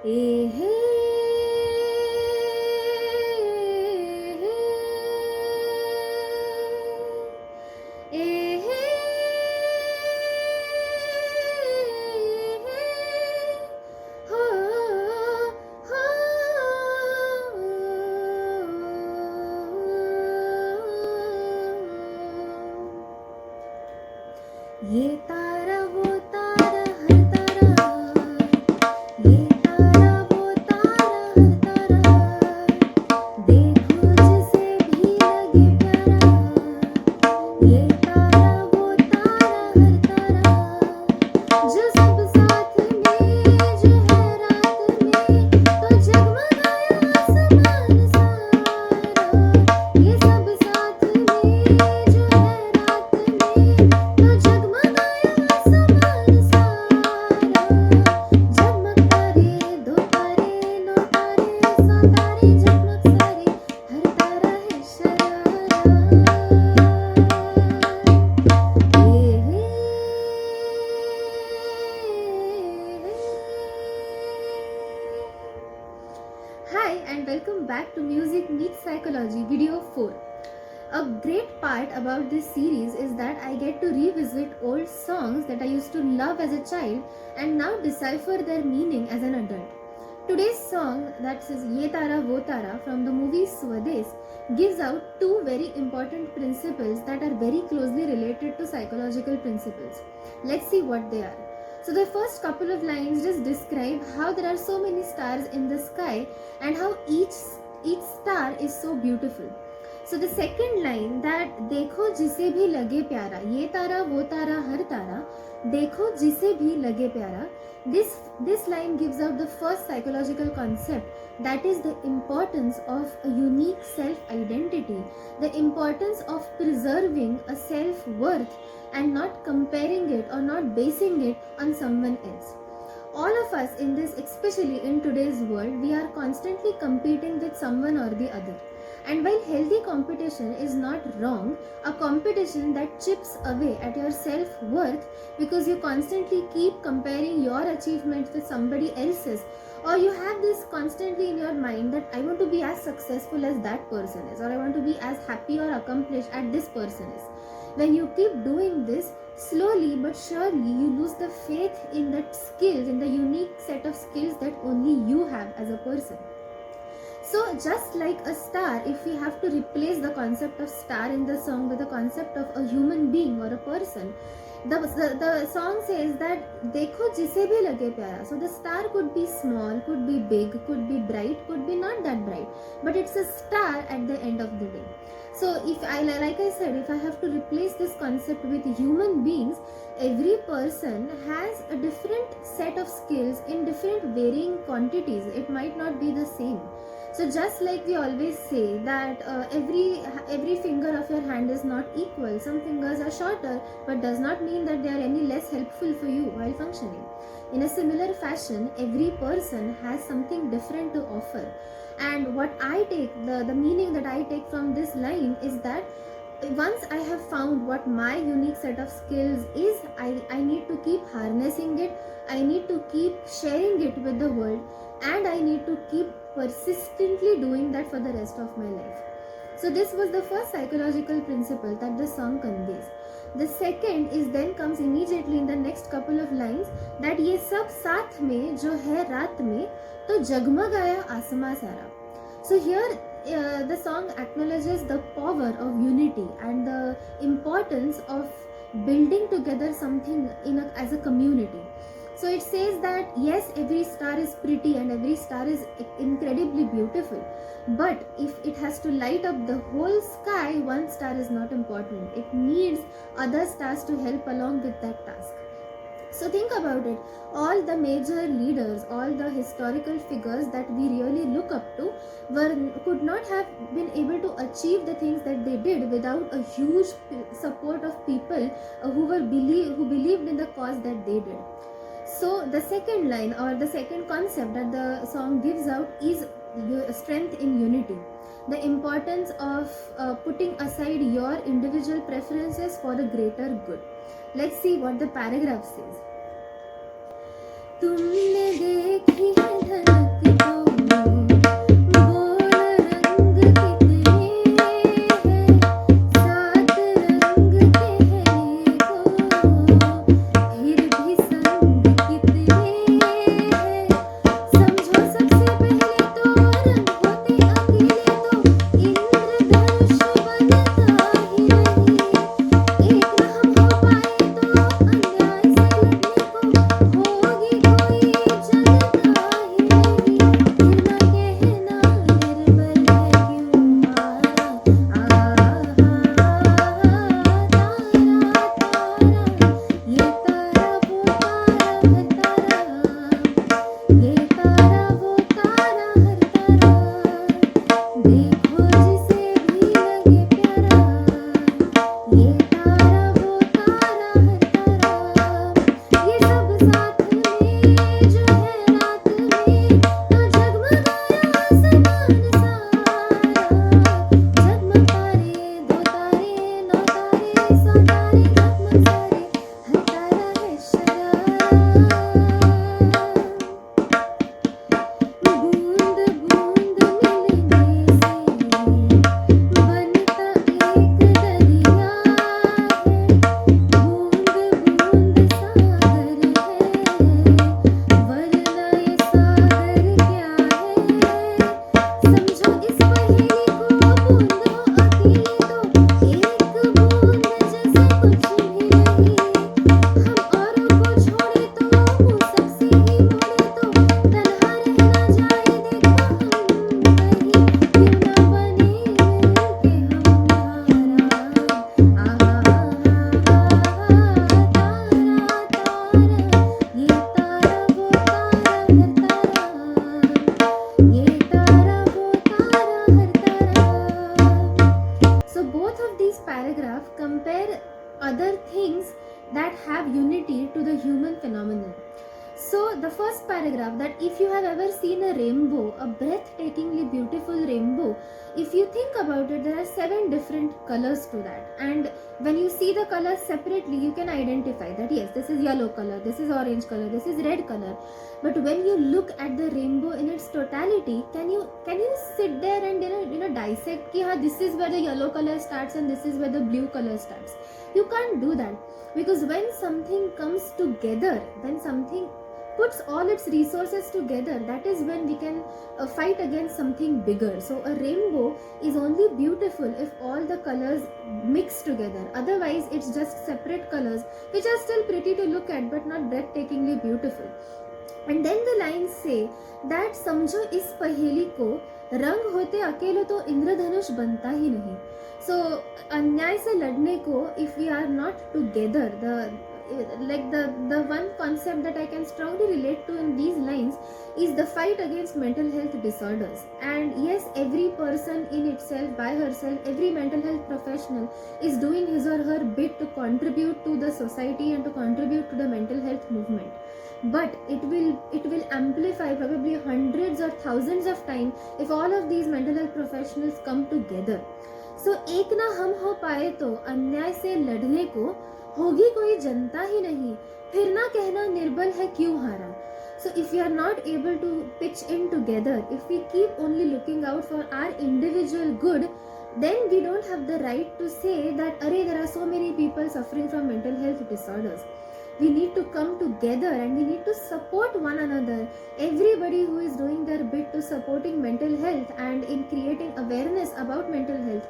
ए हे ए हे हो हो ये तारा वो तारा हर तारा ये तारा वो तारा हर तारा देखो जिसे भी लगे प्यारा ये तारा वो तारा हर तारा जो सब साथ में जो है रात में तो जगमगाया आसमान सारा ये सब साथ में जो है रात में तो जगमगाया आसमान सारा जगमग तारे दो तारे नौ तारे सौ तारे जगमग सारे हर तारा है sharara Hi and welcome back to Music Meets Psychology video 4. A great part about this series is that I get to revisit old songs that I used to love as a child and now decipher their meaning as an adult. Today's song, that is Ye Tara Wo Tara from the movie Swades, gives out two very important principles that are very closely related to psychological principles. Let's see what they are. So the first couple of lines just describe how there are so many stars in the sky and how each star is so beautiful. So the second line, that देखो जिसे भी लगे प्यारा, ये तारा वो तारा हर तारा, देखो जिसे भी लगे प्यारा. This line gives out the first psychological concept, that is the importance of a unique self-identity, the importance of preserving a self-worth and not comparing it or not basing it on someone else. All of us in this, especially in today's world, we are constantly competing with someone or the other. And while healthy competition is not wrong, a competition that chips away at your self-worth because you constantly keep comparing your achievements with somebody else's, or you have this constantly in your mind that I want to be as successful as that person is, or I want to be as happy or accomplished as this person is. When you keep doing this, slowly but surely you lose the faith in that skills, in the unique set of skills that only you have as a person. So just like a star, if we have to replace the concept of star in the song with the concept of a human being or a person, the song says that देखो जिसे भी लगे प्यारा. So the star could be small, could be big, could be bright, could be not that bright, but it's a star at the end of the day. So if I, like I said, if I have to replace this concept with human beings, every person has a different set of skills in different varying quantities. It might not be the same. So just like we always say that every finger of your hand is not equal. Some fingers are shorter, but does not mean that they are any less helpful for you while functioning. In a similar fashion, every person has something different to offer. And what I take, the meaning that I take from this line is that once I have found what my unique set of skills is, I need to keep harnessing it, I need to keep sharing it with the world, and I need to keep persistently doing that for the rest of my life. So this was the first psychological principle that the song conveys. The second is then comes immediately in the next couple of lines, that ये सब साथ में जो है रात में तो जगमगाया आसमां सारा. So here the song acknowledges the power of unity and the importance of building together something as a community. So it says that yes, every star is pretty and every star is incredibly beautiful, but if it has to light up the whole sky, one star is not important. It needs other stars to help along with that task. So think about it, all the major leaders, all the historical figures that we really look up to could not have been able to achieve the things that they did without a huge support of people who believed in the cause that they did. So the second line or the second concept that the song gives out is strength in unity. The importance of putting aside your individual preferences for the greater good. Let's see what the paragraph says. तुमने देखी है धन So the first paragraph, that if you have ever seen a rainbow, a breathtakingly beautiful rainbow, if you think about it, there are 7 different colors to that, and when you see the colors separately, you can identify that yes, this is yellow color, this is orange color, this is red color. But when you look at the rainbow in its totality, can you sit there and dissect ki, this is where the yellow color starts and this is where the blue color starts? You can't do that, because when something comes together, when something puts all its resources together, that is when we can fight against something bigger. So a rainbow is only beautiful if all the colors mix together. Otherwise it's just separate colors which are still pretty to look at but not breathtakingly beautiful. And then the lines say that समझो इस पहेली को, रंग होते अकेले तो इंद्रधनुष बनता ही नहीं. So अन्याय से लड़ने को, if we are not together, the one concept that I can strongly relate to in these lines is the fight against mental health disorders. And yes, every person in itself, by herself, every mental health professional is doing his or her bit to contribute to the society and to contribute to the mental health movement. But it will amplify probably hundreds or thousands of times if all of these mental health professionals come together. So एक ना हम हो पाए तो अन्याय से लड़ने को होगी कोई जनता ही नहीं, फिर ना कहना निर्बल है क्यों हारा. So if we are not able to pitch in together, if we keep only looking out for our individual good, then we don't have the right to say that there are so many people suffering from mental health disorders. We need to come together and we need to support one another. Everybody who is doing their bit to supporting mental health and in creating awareness about mental health,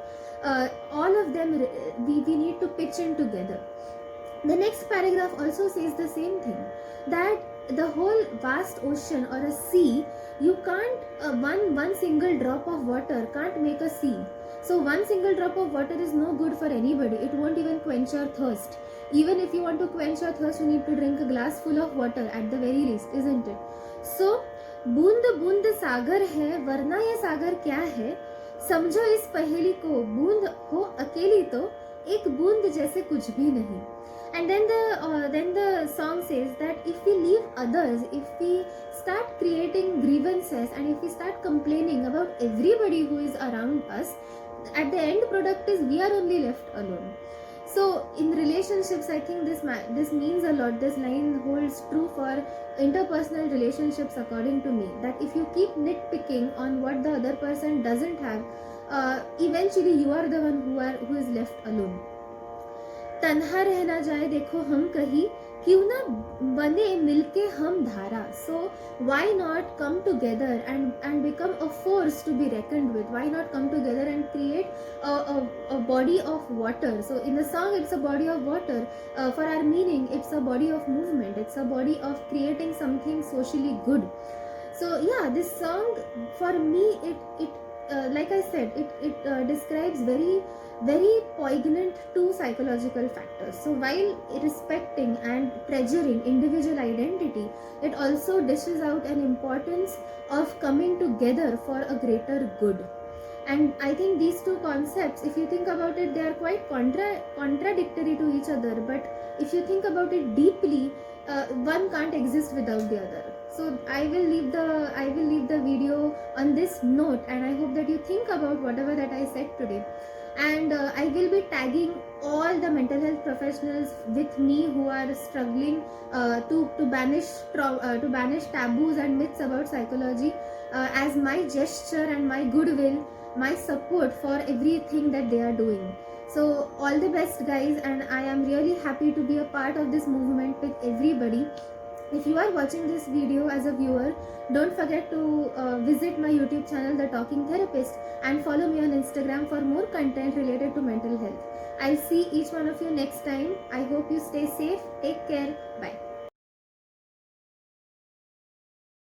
all of them, we need to pitch in together. The next paragraph also says the same thing, that the whole vast ocean or a sea, you can't, one single drop of water can't make a sea. So one single drop of water is no good for anybody. It won't even quench your thirst. Even if you want to quench your thirst, you need to drink a glass full of water at the very least, isn't it? So बूंद बूंद सागर है, वरना ये सागर क्या है, समझो इस पहेली को, बूंद हो अकेली तो एक बूंद जैसे कुछ भी नहीं. And then the song says that if we leave others, if we start creating grievances and if we start complaining about everybody who is around us, at the end product is we are only left alone. So in relationships, I think this means a lot. This line holds true for interpersonal relationships according to me, that if you keep nitpicking on what the other person doesn't have, eventually you are the one who is left alone. तन्हा रह ना जाए देखो हम कहीं, क्यों ना बने मिलके हम धारा. So why not come together and become a force to be reckoned with? Why not come together and create a body of water? So in the song it's a body of water. For our meaning, it's a body of movement. It's a body of creating something socially good. So yeah, this song for me, it like I said, it describes very poignant two psychological factors. So while respecting and treasuring individual identity, it also dishes out an importance of coming together for a greater good. And I think these two concepts, if you think about it, they are quite contradictory to each other, but if you think about it deeply, one can't exist without the other. So I will leave the video on this note, and I hope that you think about whatever that I said today. And I will be tagging all the mental health professionals with me who are struggling to banish taboos and myths about psychology as my gesture and my goodwill, my support for everything that they are doing. So all the best, guys, and I am really happy to be a part of this movement with everybody. If you are watching this video as a viewer, don't forget to visit my YouTube channel, The Talking Therapist, and follow me on Instagram for more content related to mental health. I'll see each one of you next time. I hope you stay safe. Take care. Bye.